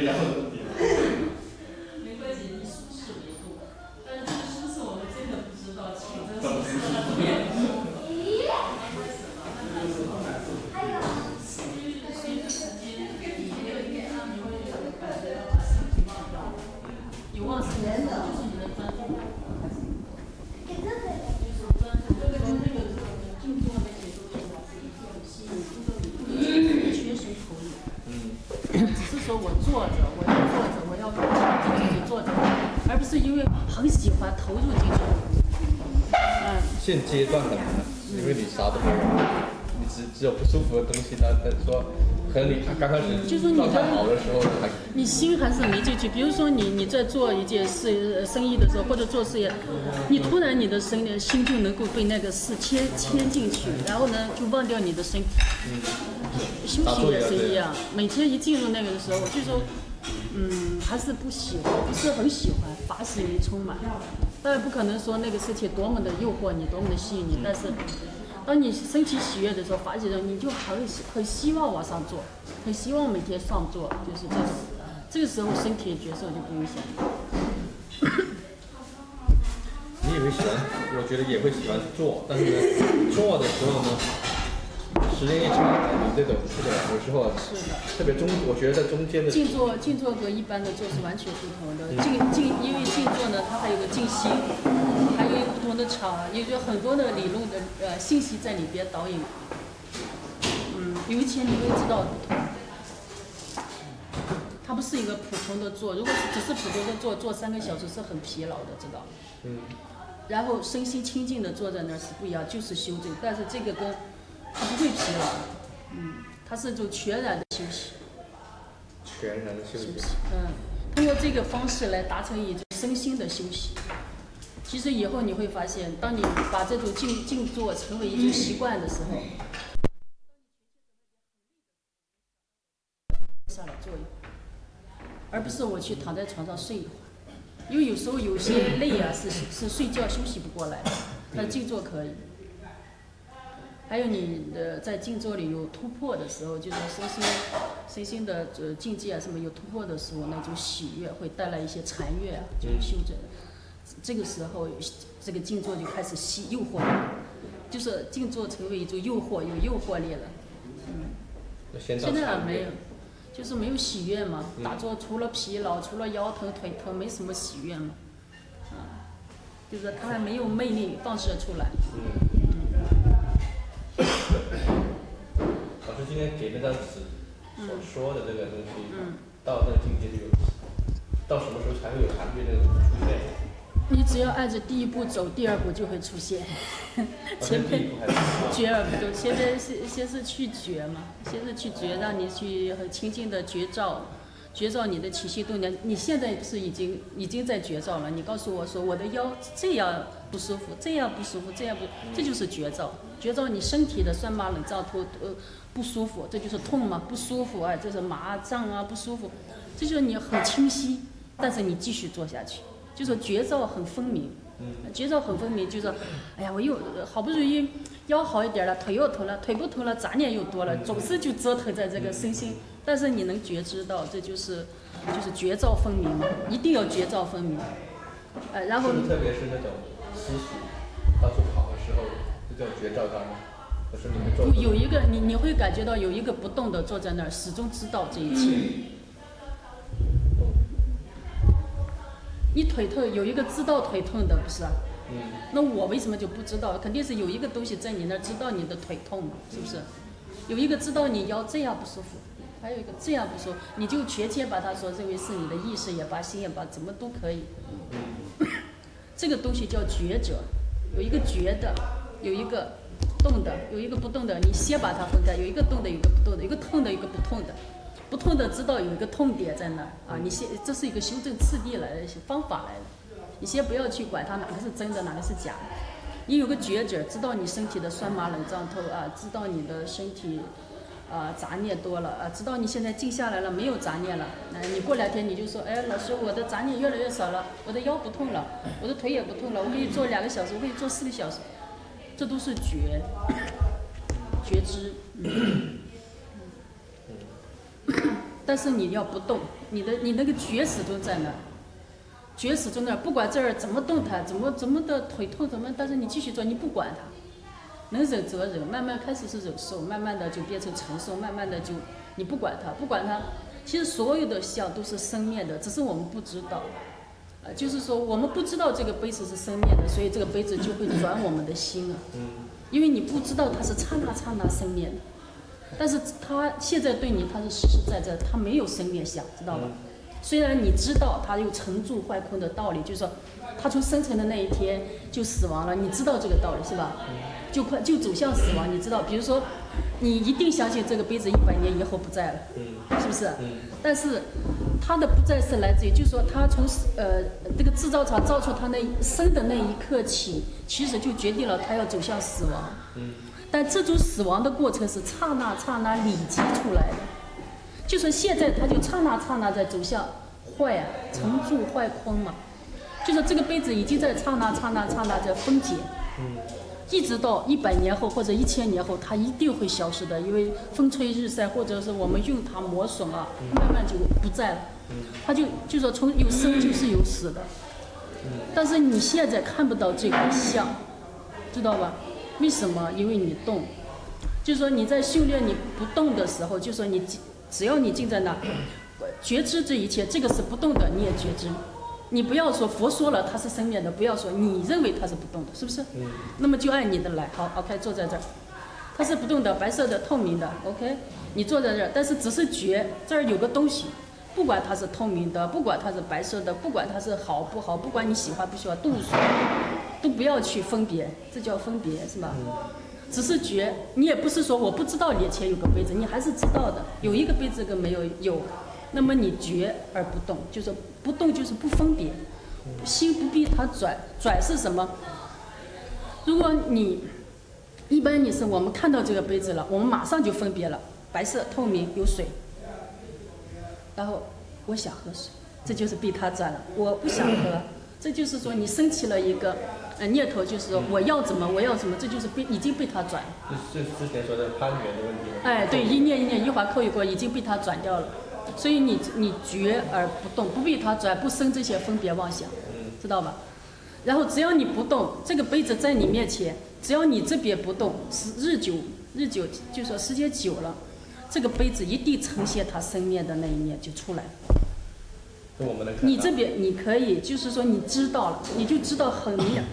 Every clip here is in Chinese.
没关系，以舒适为主。但是这个舒适我们真的不知道，请这个舒适的练。随着时间，你会感觉到把身体忘掉。有忘失的时候，就是你的专注。就是专注，那个静坐那些都是老师很吸引，缺谁投入。只是说我坐着，我要坐着，我要自己坐着，而不是因为很喜欢投入进去。现阶段很难，因为你啥都没有，你只有不舒服的东西。但说可能你刚开始状态好的时候，你心还是没进去。比如说你在做一件生意的时候，或者做事业，你突然你的心就能够被那个事牵进去，然后呢就忘掉你的身体。修行也是一样，每天一进入那个的时候，就说还是不是很喜欢，法喜没充满。当然不可能说那个事情多么的诱惑你，多么的吸引你，但是当你身体喜悦的时候，法喜的时候，你就很希望往上做，很希望每天上做，就是这种。这个时候身体觉受就不影响。你也会喜欢，我觉得也会喜欢做，但是呢，做的时候呢，时间一长，你这种有时候是的，特别我觉得在中间的静坐和一般的坐是完全不同的。因为静坐呢，它还有个静心，还有一个不同的场，也就很多的理论的信息在里边导引。有一天你会知道不同。它不是一个普通的坐，如果只是普通的坐3个小时是很疲劳的，知道？然后身心清净的坐在那儿是不一样，就是修正，但是这个跟它不会疲劳，它是一种全然的休息。全然的休息。通过这个方式来达成一种身心的休息。其实以后你会发现，当你把这种静坐成为一种习惯的时候，下来坐一会儿，而不是我去躺在床上睡一会儿。因为有时候有些累啊，是睡觉休息不过来的，那静坐可以。还有你在静坐里有突破的时候，就是身心的境界啊什么有突破的时候，那种喜悦会带来一些禅悦啊，就是修正。这个时候，这个静坐就开始诱惑你，就是静坐成为一种诱惑，有诱惑力了。现在没有。就是没有喜悦嘛，打坐除了疲劳，除了腰疼腿疼，没什么喜悦嘛，就是它还没有魅力放射出来。老师今天给那张纸所说的这个东西，到那个境界就有，到什么时候才会有禅悦那种出现？你只要按着第一步走，第二步就会出现。前面觉而不动，前面先是去觉嘛，先是去觉，让你去很清净的觉照你的起心动念。你现在是已经在觉照了。你告诉我说我的腰这样不舒服，这样不舒服，这样不，这就是觉照。觉照你身体的酸麻冷胀不舒服，这就是痛嘛，不舒服啊，这是麻胀啊，不舒服，这就是你很清晰，但是你继续做下去。就是觉照很分明，觉照很分明，就是，哎呀，我又好不容易腰好一点了，腿又疼了，腿不疼了，杂念又多了，总是就折腾在这个身心。但是你能觉知到，这就是觉照分明嘛，一定要觉照分明。然后特别是那种思绪到处跑的时候，这种觉照当中，可是你们做有一个你会感觉到有一个不动的坐在那儿，始终知道这一切。你腿痛，有一个知道腿痛的，不是啊？那我为什么就不知道？肯定是有一个东西在你那儿知道你的腿痛嘛，是不是？有一个知道你腰这样不舒服，还有一个这样不舒服，你就全切把它说认为是你的意识也罢，心也罢，怎么都可以。这个东西叫觉者，有一个觉的，有一个动的，有一个不动的，你先把它分开，有一个动的，有一个不动的，一个痛的，一个不痛的。不痛的知道有一个痛点在那儿啊，这是一个修正次第来的方法来的，你先不要去管它哪个是真的，哪个是假的。你有个觉者，知道你身体的酸麻冷胀透啊，知道你的身体杂念多了啊，知道你现在静下来了，没有杂念了。你过2天你就说，哎，老师，我的杂念越来越少了，我的腰不痛了，我的腿也不痛了，我可以做2个小时，我可以做4个小时，这都是觉知。但是你要不动，你那个觉始终在那儿，觉始终在那儿，不管这儿怎么动弹，怎么的腿痛怎么，但是你继续做，你不管它，能忍则忍，慢慢开始是忍受，慢慢的就变成承受，慢慢的就你不管它，其实所有的相都是生灭的，只是我们不知道。就是说我们不知道这个杯子是生灭的，所以这个杯子就会转我们的心啊。因为你不知道它是刹那生灭的，但是它现在对你它是实实在在，它没有生灭相，知道吧？虽然你知道它有成住坏空的道理，就是说它从生成的那一天就死亡了，你知道这个道理是吧？就走向死亡，你知道，比如说你一定相信这个杯子100年以后不在了，是不是？但是它的不在是来自于，就是说它从这个制造厂造出它那生的那一刻起，其实就决定了它要走向死亡。但这种死亡的过程是刹那累积出来的，就说现在它就刹那在走向坏啊，成住坏空嘛，就说这个杯子已经在刹那在分解。一直到100年后或者1000年后，它一定会消失的，因为风吹日晒，或者是我们用它磨损啊，慢慢就不在了。它就说从有生就是有死的，但是你现在看不到这个相，知道吧？为什么？因为你动，就是说你在训练你不动的时候，就是说你只要你静在那，觉知这一切，这个是不动的，你也觉知。你不要说佛说了它是生灭的，不要说你认为它是不动的，是不是？那么就按你的来，好 ，OK， 坐在这儿，它是不动的，白色的、透明的 ，OK， 你坐在这儿，但是只是觉这儿有个东西，不管它是透明的，不管它是白色的，不管它是好不好，不管你喜欢不喜欢，都无所谓，都不要去分别，这叫分别，是吧？只是觉，你也不是说我不知道眼前有个杯子，你还是知道的，有一个杯子跟没有有。那么你觉而不动，就是不动，就是不分别，心不逼它转，转是什么？如果你一般我们看到这个杯子了，我们马上就分别了，白色、透明、有水，然后我想喝水，这就是逼它转了。我不想喝，这就是说你升起了一个念头，就是说我要怎么，这就是已经被它转了。就是之前说的攀缘的问题。哎，对，一念一念，一环扣一过，已经被它转掉了。所以你觉而不动，不被它转，不生这些分别妄想，知道吧？然后只要你不动，这个杯子在你面前，只要你这边不动，日久，就说时间久了，这个杯子一定呈现它生灭的那一面就出来了。你这边你可以，就是说你知道了，你就知道很明显，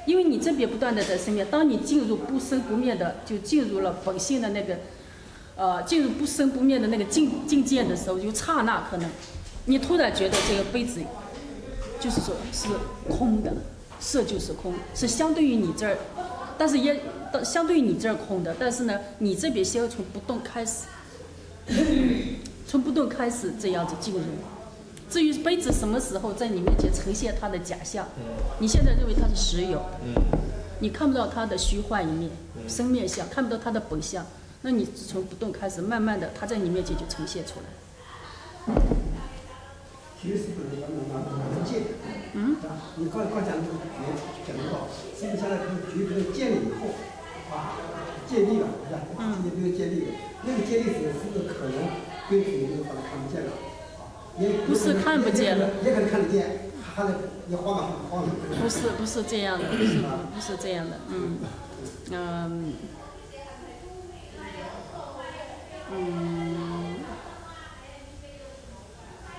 因为你这边不断的在生灭，当你进入不生不灭的，就进入了本性的那个。进入不生不灭的那个境界的时候，就刹那可能，你突然觉得这个杯子，就是说是空的，色就是空，是相对于你这儿，但是也相对于你这儿空的，但是呢，你这边先要从不动开始，从不动开始这样子进入。至于杯子什么时候在你面前呈现它的假象，你现在认为它是实有，你看不到它的虚幻一面，生灭相，看不到它的本相。那你从不动开始，慢慢的，它在你面前就呈现出来。觉是不能见的。你刚讲的这个觉，讲到实际上呢，觉这个建立以后，建立了，是吧？这个建立了，那个建立是不是可能跟你这个把它看不见了？也不是看不见了，也可能看得见，它的也晃了。不是这样的，不是这样的，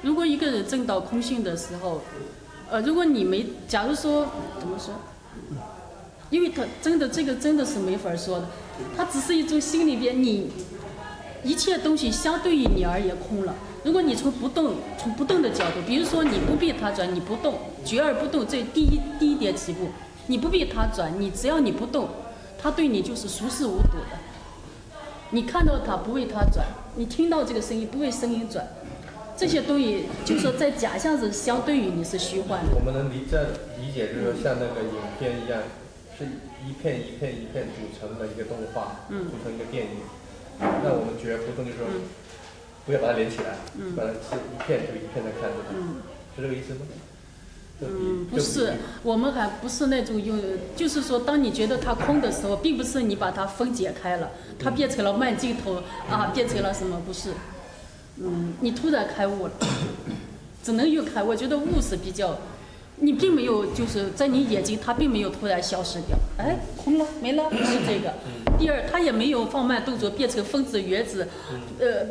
如果一个人证到空性的时候，如果你没，假如说怎么说？因为他真的是没法说的，它只是一种心里边你一切东西相对于你而言空了。如果你从不动的角度，比如说你不必它转，你不动，觉而不动，这第一点起步，你不必它转，只要你不动，它对你就是熟视无睹的。你看到它不为它转，你听到这个声音不为声音转，这些东西就是说在假象是相对于你是虚幻的。我们能理解就是说像那个影片一样，是一片一片组成的一个动画，组成一个电影。那我们觉不动就是说，不要把它连起来，把它是一片就一片的看着，是这个意思吗？不是，我们还不是那种就是说，当你觉得它空的时候，并不是你把它分解开了，它变成了慢镜头啊，变成了什么？不是，你突然开悟了，只能有开悟。我觉得悟是比较，你并没有就是在你眼睛，它并没有突然消失掉，哎，空了没了，不是这个。第二，它也没有放慢动作，变成分子、原子，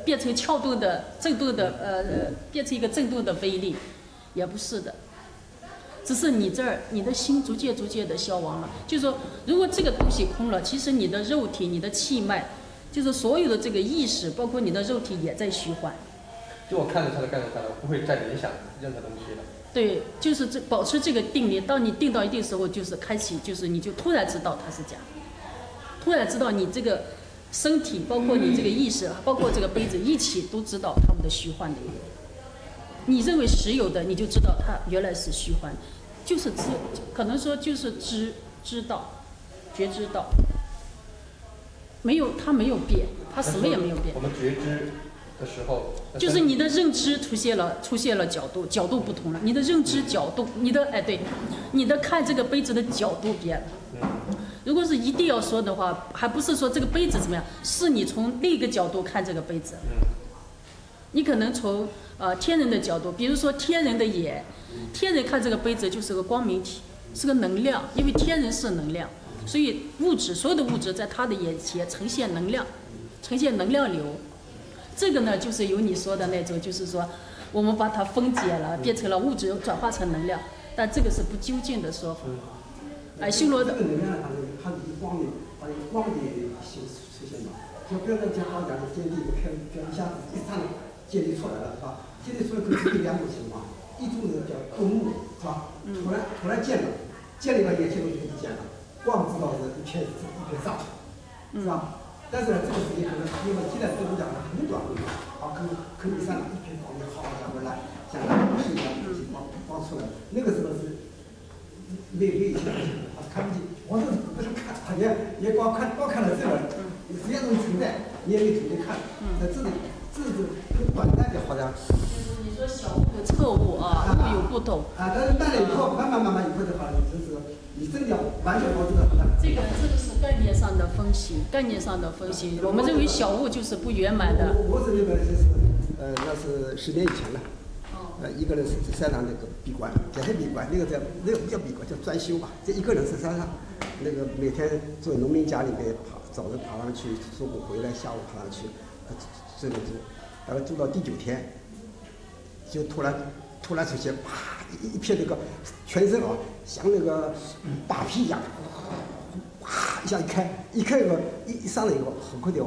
变成撬动的、振动的，变成一个振动的微粒，也不是的。只是你这儿，你的心逐渐的消亡了。就是说，如果这个东西空了，其实你的肉体、你的气脉，就是所有的这个意识，包括你的肉体也在虚幻。就我看着它的，我不会再联想任何东西了。对，就是保持这个定力。当你定到一定时候，就是开启，就是你就突然知道它是假，突然知道你这个身体，包括你这个意识，包括这个杯子一起都知道它们的虚幻的一面。你认为实有的，你就知道它原来是虚幻，就是可能说就是知道，觉知道，它没有变，它什么也没有变。我们觉知的时候，就是你的认知出现了角度不同了，你的认知角度，你的看这个杯子的角度变了。如果是一定要说的话，还不是说这个杯子怎么样，是你从另一个角度看这个杯子。你可能从天人的角度，比如说天人的眼，天人看这个杯子就是个光明体，是个能量，因为天人是能量，所以所有的物质在他的眼前呈现能量，呈现能量流。这个呢，就是有你说的那种，就是说我们把它分解了，变成了物质，转化成能量，但这个是不究竟的说法。修罗的。这个能量它是以光的，把光的形式出现了。就不要再讲好讲的建立一个片一下子一上来建立出来了，是吧？建立出来可能有两种情况，一种呢叫恶目，是吧？突然建了眼前东西就不见了，光知道是一片沙土，是吧？但是呢，这个时间可能因为现在这种讲很短可能上来一片光就好像回来，像那是一样东西光出来，那个时候是没以前看不见，我都不是看，他也光看了这个，实际上是存在，你也没注意看，在这里是很短暂的，好像。你说小悟和彻悟啊，悟有不同。但是慢了以后，慢慢以后的话，就是你真的要完全保持的很难。这个是概念上的分析，我们认为小悟就是不圆满的。我是那个就是，那是10年以前了。一个人是山上那个闭关，也是闭关，那个不叫闭关，叫专修吧。这一个人是山上，那个每天住农民家里面早晨爬上去，中午回来，下午爬上去，这个住，大概住到第9天，就突然出现，啪一片那个全身啊，像那个扒皮一样，哗一下一开个一上来以后，很快的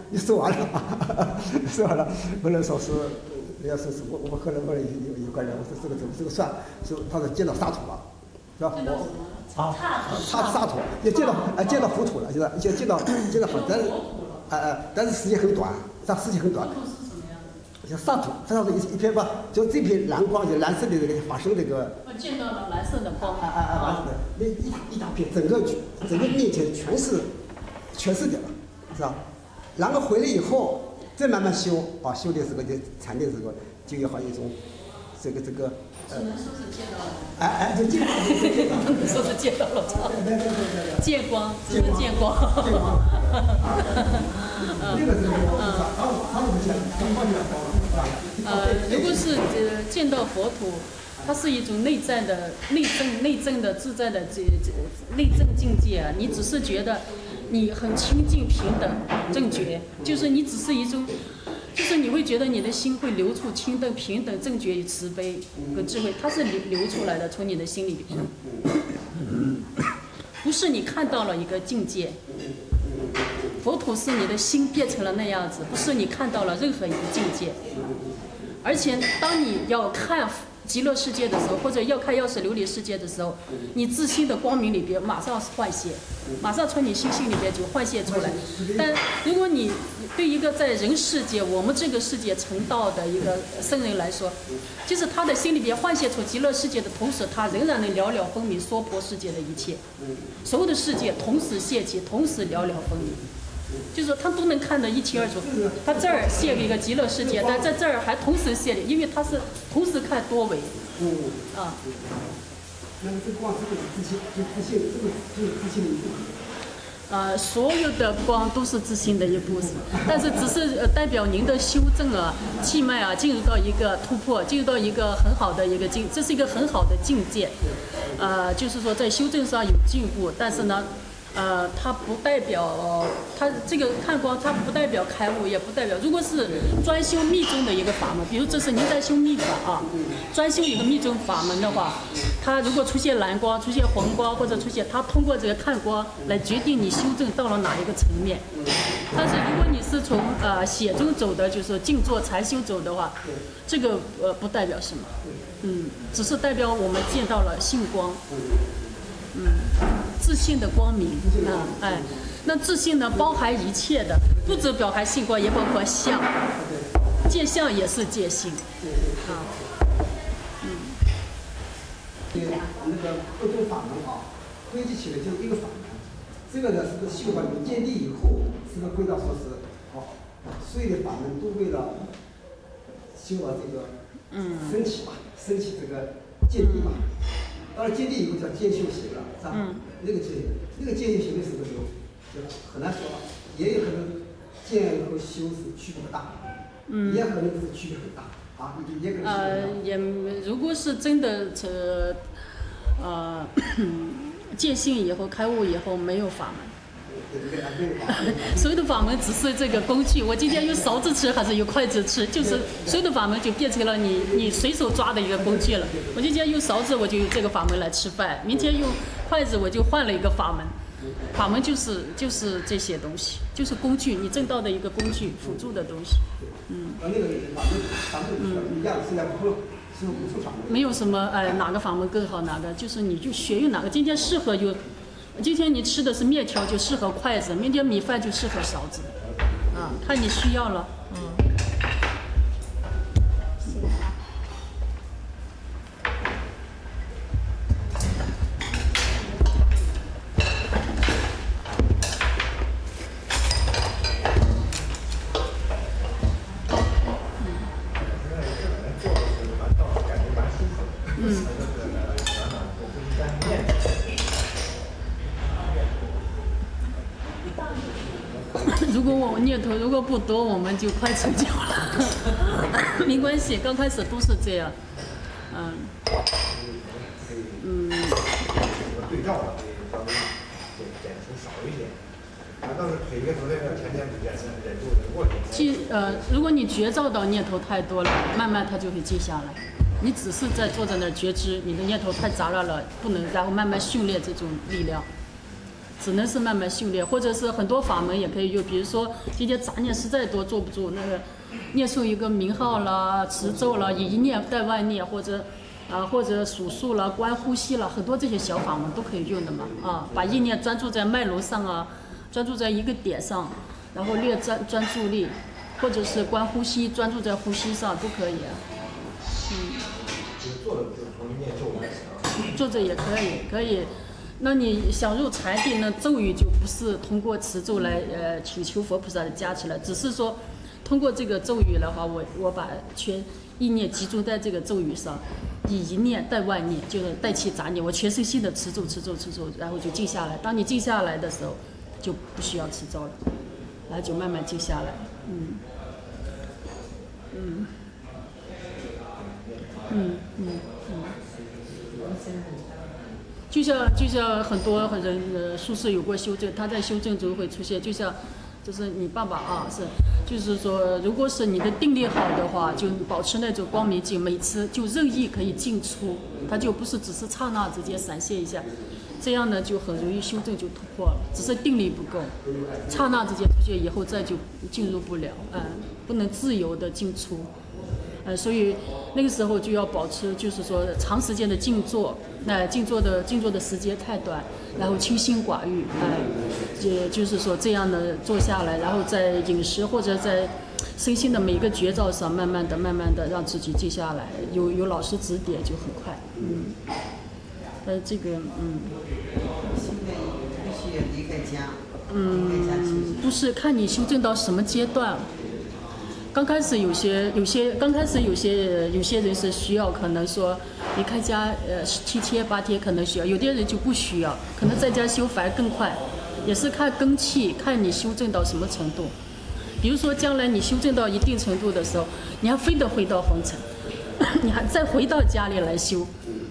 你说完了，说完了，后来说是。要是我可能问有个人，我说这个算是他是见到沙土了，是吧？沙土也见到浮土了，就是见到很，但是时间很短，时间很短。像沙土一片吧，就这片蓝光，就蓝色的这个发生这个。我见到了蓝色的光。蓝色的那一大片，整个面前全是的了，是吧？然后回来以后。再慢慢修的时候就禅的时候就有好一种这个只能说是见到了。就见到了，不能说是见到了，见光，只是见光。那个是如果是见到佛土，它是一种内证的自在的内证境界啊，你只是觉得。你很清净平等正觉，就是你只是一种，就是你会觉得你的心会流出清等平等正觉与慈悲和智慧，它是流出来的，从你的心里边，不是你看到了一个境界，佛土是你的心变成了那样子，不是你看到了任何一个境界，而且当你要看极乐世界的时候，或者要看药师琉璃世界的时候，你自心的光明里边马上换现，马上从你心里边就换现出来。但如果你对一个在人世界，我们这个世界成道的一个僧人来说，就是他的心里边换现出极乐世界的同时，他仍然能了了分明娑婆世界的一切，所有的世界同时现起，同时了了分明。就是说他都能看得一清二楚，他这儿现一个极乐世界，但在这儿还同时现的，因为他是同时看多维。那么这光这个自信，这个自信的一部分。所有的光都是自信的一部分，但是只是代表您的修正啊、气脉啊进入到一个突破，进入到一个很好的一个这是一个很好的境界，就是说在修正上有进步，但是呢。它不代表它这个看光，它不代表开悟，也不代表。如果是专修密宗的一个法门，比如这是您在修密法啊，专修一个密宗法门的话，它如果出现蓝光、出现黄光或者出现，它通过这个看光来决定你修正到了哪一个层面。但是如果你是从写中走的，就是静坐禅修走的话，这个不代表什么，只是代表我们见到了性光。自信的光明那自信呢，包含一切的，不只包含性光，也包括相，见相也是见性，那个各种法门归集起来就一个法门。这个呢是修法门建立以后，是个归到说是所有的法门都为了修这个升起升起这个建立嘛。当然，建立以后叫渐修行了，是吧？那个渐修行的时候就很难说了，也有可能渐和修是区别不大，也可能是区别很大也可能也如果是真的见性以后开悟以后没有法门。所有的法门只是这个工具，我今天用勺子吃还是用筷子吃，就是所有的法门就变成了你随手抓的一个工具了。我今天用勺子，我就用这个法门来吃饭；明天用筷子，我就换了一个法门。法门就是这些东西，就是工具，你证道的一个工具，辅助的东西。那个法门一样，现在不出法门。没有什么哪个法门更好，哪个就是你就学用哪个。今天适合有。今天你吃的是面条，就适合筷子；明天米饭就适合勺子，看你需要了。如果我念头如果不多，我们就快成就了。没关系，刚开始都是这样。对照的，稍微减出少一点。倒是腿跟昨天要前天不见，忍住能过去。如果你觉照到念头太多了，慢慢它就会静下来。你只是在坐在那儿觉知，你的念头太杂乱了，不能，然后慢慢训练这种力量。只能是慢慢训练，或者是很多法门也可以用，比如说今天杂念实在多坐不住，那个念诵一个名号啦、持咒啦、以一念代万念，或者数数啦、观呼吸啦，很多这些小法门都可以用的嘛。把意念专注在脉轮上专注在一个点上，然后练专注力，或者是观呼吸，专注在呼吸上都可以。坐着就从一念咒开始。坐着也可以。那你想入禅定呢？咒语就不是通过持咒来请求佛菩萨的加持了，只是说通过这个咒语的话，我把全意念集中在这个咒语上，以一念代万念，就是代替杂念，我全身心的持咒，然后就静下来。当你静下来的时候，就不需要持咒了，然后就慢慢静下来。就像很多人术士有过修正，他在修正中会出现，就像就是你爸爸就是说，如果是你的定力好的话，就保持那种光明境，每次就任意可以进出，它就不是只是刹那之间闪现一下，这样呢就很容易修正就突破了，只是定力不够，刹那之间出现以后再就进入不了，不能自由的进出。所以那个时候就要保持，就是说长时间的静坐，静坐的时间太短，然后清心寡欲，也就是说这样的坐下来，然后在饮食或者在身心的每一个觉照上，慢慢的让自己静下来，有老师指点就很快，这个现在必须要离开家，不是看你修正到什么阶段。刚开始有些人是需要，可能说离开家7天8天可能需要，有的人就不需要，可能在家修反而更快。也是看根器，看你修正到什么程度。比如说，将来你修正到一定程度的时候，你还非得回到红尘，你还再回到家里来修，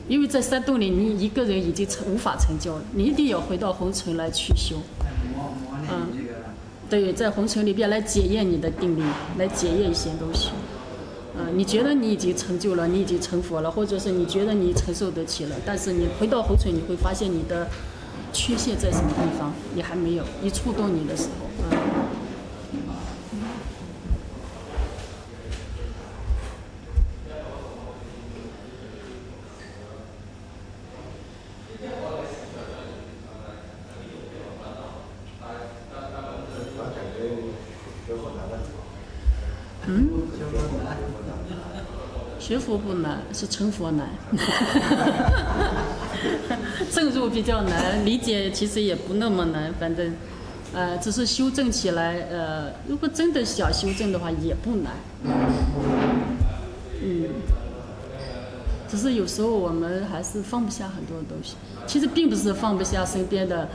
因为在山洞里你一个人已经无法成就了，你一定要回到红尘来去修。磨练你这个。对，在红尘里边来检验你的定力，来检验一些东西。你觉得你已经成就了，你已经成佛了，或者是你觉得你承受得起了，但是你回到红尘，你会发现你的缺陷在什么地方，你还没有一触动你的时候，学佛不难，是成佛难。正入比较难，理解其实也不那么难，反正，只是修正起来，如果真的想修正的话，也不难。只是有时候我们还是放不下很多东西。其实并不是放不下身边的，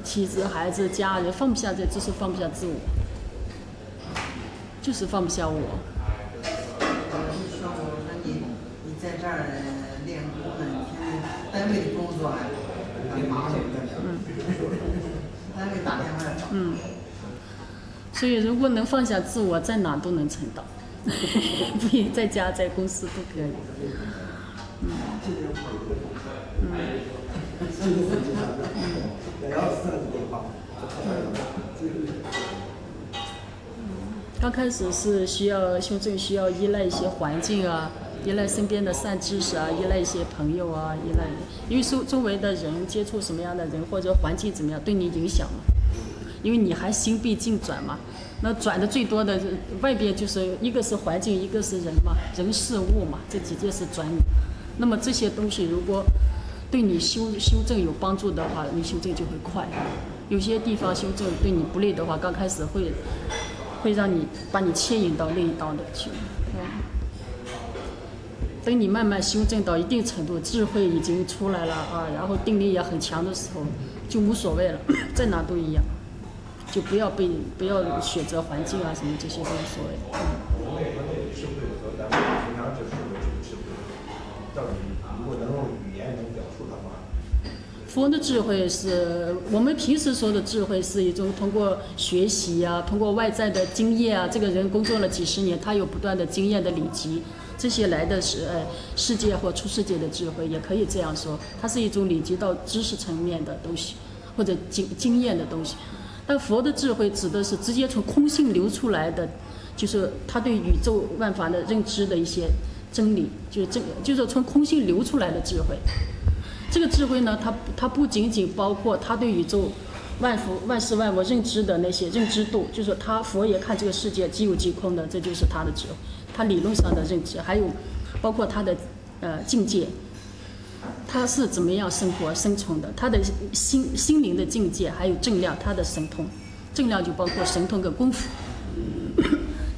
妻子、孩子、家人，放不下这，就是放不下自我。就是放不下我。说你在这儿练功呢，天天单位的工作很麻烦，单位打电话找。所以如果能放下自我，在哪都能成道，不也在家在公司都可以。刚开始是需要修正，需要依赖一些环境啊，依赖身边的善知识啊，依赖一些朋友啊，依赖，因为周围的人接触什么样的人或者环境怎么样，对你影响嘛。因为你还心必境转嘛，那转的最多的外边就是一个是环境，一个是人嘛，人事物嘛，这几件事转你。那么这些东西如果对你修正有帮助的话，你修正就会快。有些地方修正对你不利的话，刚开始会让你把你牵引到另一道里去。等你慢慢修正到一定程度，智慧已经出来了啊，然后定力也很强的时候，就无所谓了，在哪都一样，就不要选择环境啊什么这些都无所谓。智慧和咱们平常就是这个智慧，到底如果能用语言能表述的话。佛的智慧是我们平时说的智慧，是一种通过学习啊，通过外在的经验啊，这个人工作了几十年，他有不断的经验的累积，这些来的是世界或出世界的智慧，也可以这样说，它是一种累积到知识层面的东西，或者经验的东西。但佛的智慧指的是直接从空性流出来的，就是他对宇宙万法的认知的一些真理，就是从空性流出来的智慧。这个智慧呢，它不仅仅包括他对宇宙万事万物认知的那些认知度，就是他佛也看这个世界即有即空的，这就是他的智慧，他理论上的认知，还有包括他的境界，他是怎么样生活生存的，他的心灵的境界，还有正量，他的神通，正量就包括神通跟功夫，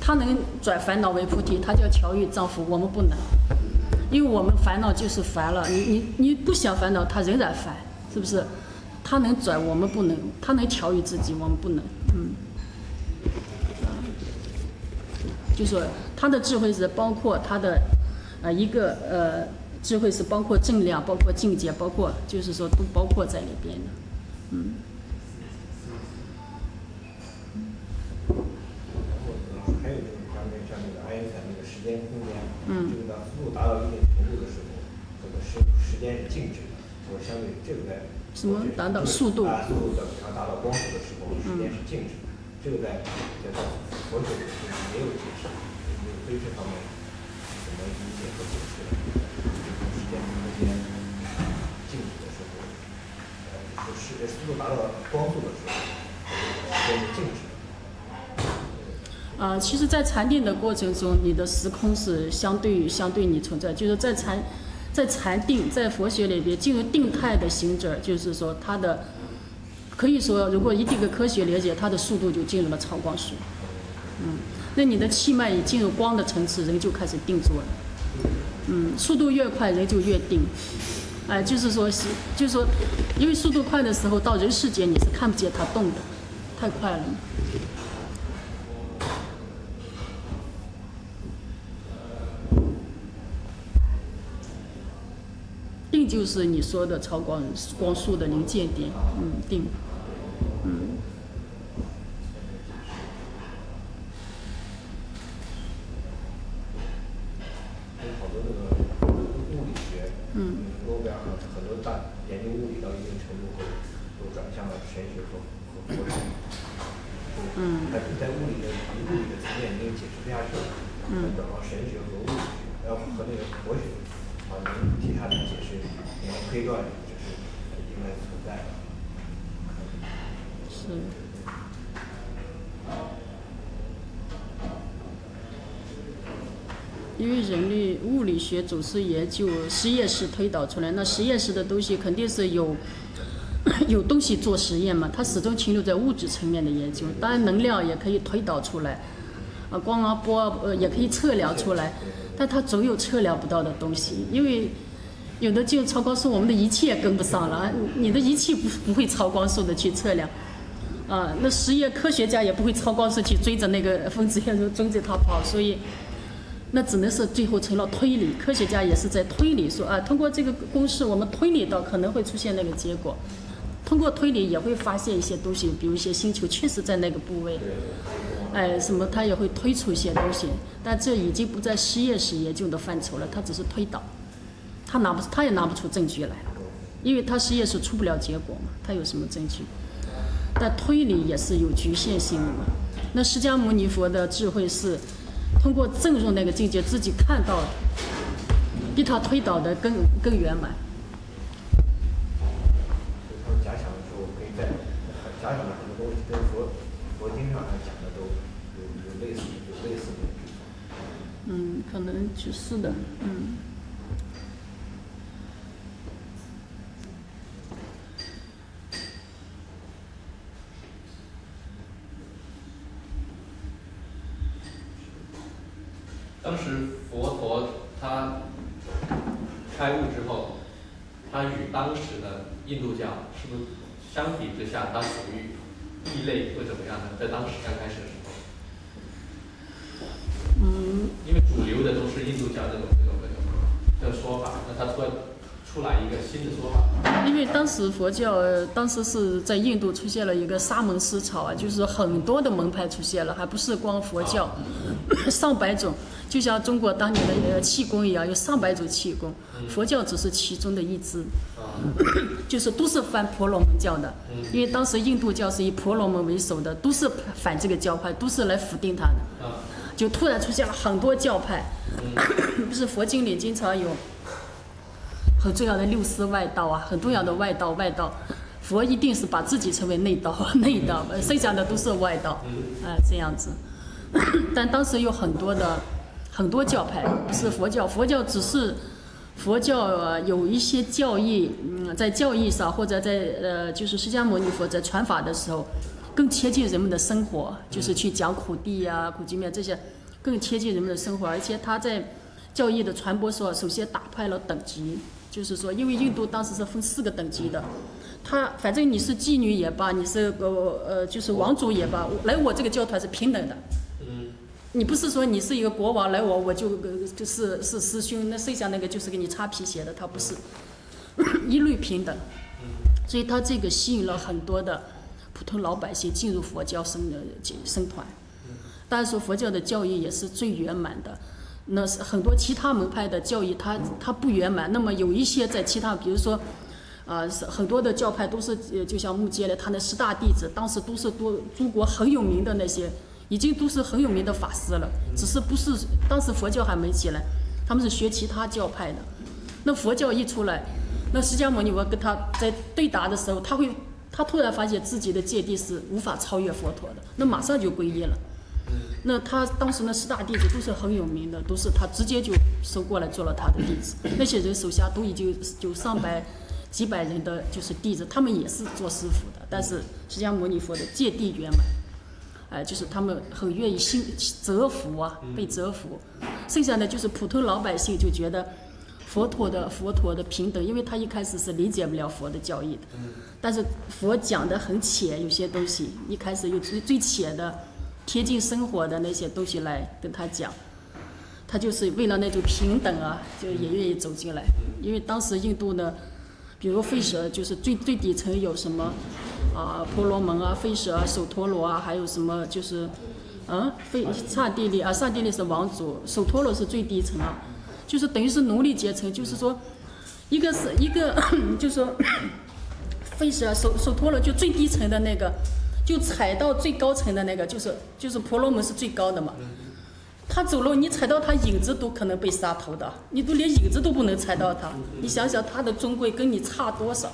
他能转烦恼为菩提，他叫调御丈夫，我们不能。因为我们烦恼就是烦了，你不想烦恼，他仍然烦，是不是？他能转，我们不能；他能调御自己，我们不能。就说他的智慧是包括他的一个智慧是包括正量，包括境界，包括就是说都包括在里边的。还有就是像那个爱因斯坦那个时间空间，这个当速度达到一定程度的时候，这个时间是静止的，或者相对这个在什么达到速度？速度等它达到光速的时候，时间是静止的。这个在佛学里也有解释，也有对这方面怎么理解和解释。时间空间静止的时候，速度达到光速的时候，时间是静止的。其实，在禅定的过程中，你的时空是相对你存在，就是在禅定，在佛学里边进入定态的行者，就是说它的可以说，如果一定的科学了解，它的速度就进入了超光速。那你的气脉一进入光的层次，人就开始定住了。速度越快，人就越定。就是说因为速度快的时候，到人世间你是看不见它动的，太快了。定就是你说的超光速的临界点，定，好多那个物理学，诺贝尔很多研究物理到一定程度后，都转向了玄学和佛学。但是在物理的层面已经解释不下去了，转到玄学和物理学，和那个佛学，能替他的解释，能推断就是应该存在的。是。因为人类物理学总是研究实验室推导出来，那实验室的东西肯定是有东西做实验嘛，它始终停留在物质层面的研究。当然能量也可以推导出来，光啊波也可以测量出来，但它总有测量不到的东西，因为有的就超光速，我们的仪器也跟不上了，你的仪器不会超光速的去测量。那实验科学家也不会超光速去追着那个分子追着它跑，所以那只能是最后成了推理，科学家也是在推理说通过这个公式我们推理到可能会出现那个结果，通过推理也会发现一些东西，比如一些星球确实在那个部位，什么他也会推出一些东西，但这已经不在实验室研究的范畴了，他只是推导，他也拿不出证据来，因为他实验室出不了结果嘛，他有什么证据？但推理也是有局限性的嘛。那释迦牟尼佛的智慧是通过证入那个境界，自己看到的，比他推导的更圆满。他们假想的时候，可以在假想的很多东西跟佛经上讲的都有类似的地方。可能是的，当时佛陀他开悟之后，他与当时的印度教是不是相比之下，他属于异类或怎么样呢？在当时刚开始的时候，因为主流的都是印度教这种说法，那他突然出来一个新的说法。因为当时佛教当时是在印度出现了一个沙门思潮就是很多的门派出现了，还不是光佛教，上百种。就像中国当年的气功一样，有上百种气功，佛教只是其中的一支，就是都是反婆罗门教的，因为当时印度教是以婆罗门为首的，都是反这个教派，都是来否定他的，就突然出现了很多教派，不是佛经里经常有很重要的六师外道很重要的外道，佛一定是把自己称为内道，剩下的都是外道，这样子。但当时有很多教派，不是佛教，佛教只是佛教有一些教义，在教义上或者在就是释迦牟尼佛在传法的时候，更贴近人们的生活，就是去讲苦地苦集灭这些，更贴近人们的生活，而且他在教义的传播上，首先打破了等级，就是说，因为印度当时是分4个等级的。他反正你是妓女也罢，你是就是王族也罢，来我这个教团是平等的。你不是说你是一个国王来我就是师兄，那剩下那个就是给你擦皮鞋的，他不是一律平等。所以他这个吸引了很多的普通老百姓进入佛教生团。当然说佛教的教义也是最圆满的，那很多其他门派的教义它不圆满。那么有一些在其他，比如说很多的教派都是就像目犍连他那10大弟子，当时都是中国很有名的那些，已经都是很有名的法师了，只是不是当时佛教还没起来，他们是学其他教派的。那佛教一出来，那释迦牟尼佛跟他在对答的时候，他突然发现自己的芥蒂是无法超越佛陀的，那马上就皈依了。那他当时那10大弟子都是很有名的，都是他直接就收过来做了他的弟子。那些人手下都已经就上百几百人的就是弟子，他们也是做师傅的，但是释迦牟尼佛的戒地圆满，就是他们很愿意折服被折服。剩下的就是普通老百姓就觉得佛陀的平等，因为他一开始是理解不了佛的教义的，但是佛讲的很浅，有些东西一开始用最浅的、贴近生活的那些东西来跟他讲，他就是为了那种平等啊，就也愿意走进来。因为当时印度呢，比如吠舍就是最底层有什么婆罗门啊、吠舍啊、首陀罗啊，还有什么就是刹帝利啊，刹帝利是王族，首陀罗是最低层啊。就是等于是奴隶阶层，就是说，一个就是说，吠舍首陀罗就最低层的那个，就踩到最高层的那个，就是婆罗门是最高的嘛。他走路，你踩到他影子都可能被杀头的，你都连影子都不能踩到他。你想想他的尊贵跟你差多少？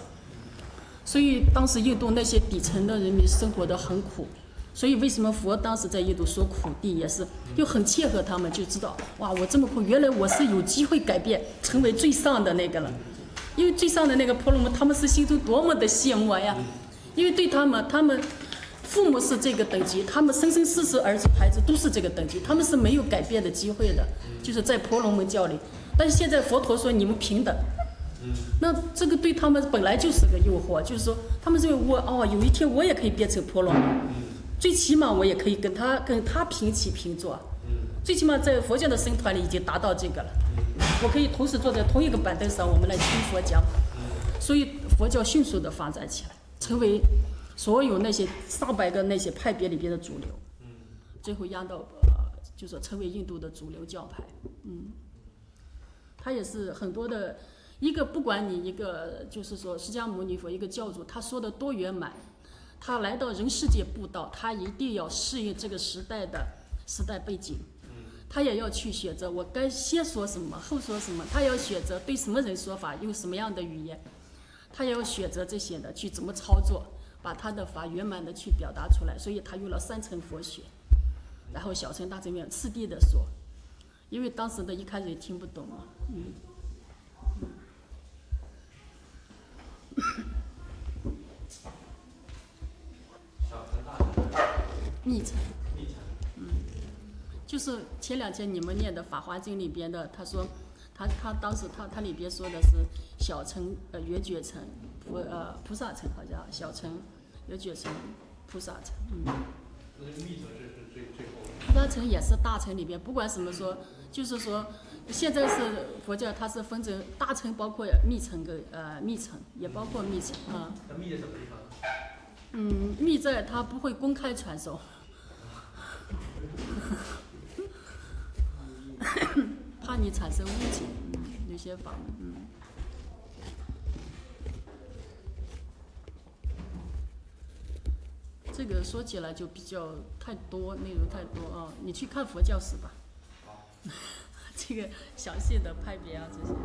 所以当时印度那些底层的人民生活得很苦。所以为什么佛当时在印度说苦地，也是又很切合他们，就知道哇，我这么苦，原来我是有机会改变，成为最上的那个了。因为最上的那个婆罗门，他们是心中多么的羡慕呀！因为对他们父母是这个等级，他们生生世世儿子孩子都是这个等级，他们是没有改变的机会的，就是在婆罗门教里。但是现在佛陀说你们平等，那这个对他们本来就是个诱惑，就是说他们认为有一天我也可以变成婆罗门。最起码我也可以跟他平起平坐，最起码在佛教的僧团里已经达到这个了。我可以同时坐在同一个板凳上，我们来听佛讲，所以佛教迅速的发展起来，成为所有那些上百个那些派别里边的主流，最后压到就是成为印度的主流教派。他也是很多的一个，不管你一个就是说释迦牟尼佛一个教主，他说的多圆满。他来到人世界布道，他一定要适应这个时代背景，他也要去选择我该先说什么后说什么，他要选择对什么人说法，用什么样的语言，他也要选择这些的去怎么操作，把他的法圆满的去表达出来。所以他用了3层佛学，然后小乘大乘面次第的说，因为当时的一开始也听不懂嘛。密乘，就是前2天你们念的《法华经》里边的，他说，他当时他里边说的是小乘圆觉乘，菩萨乘，好像小乘圆觉乘，菩萨乘。那密乘是最后。菩萨乘也是大乘里边，不管什么说，就是说，现在是佛教，它是分成大乘，包括密乘跟密乘，也包括密乘啊。那密在什么地方？密在它不会公开传授。怕你产生误解，有些法门，这个说起来就比较太多，内容太多啊，你去看佛教史吧。这个详细的派别啊这些的。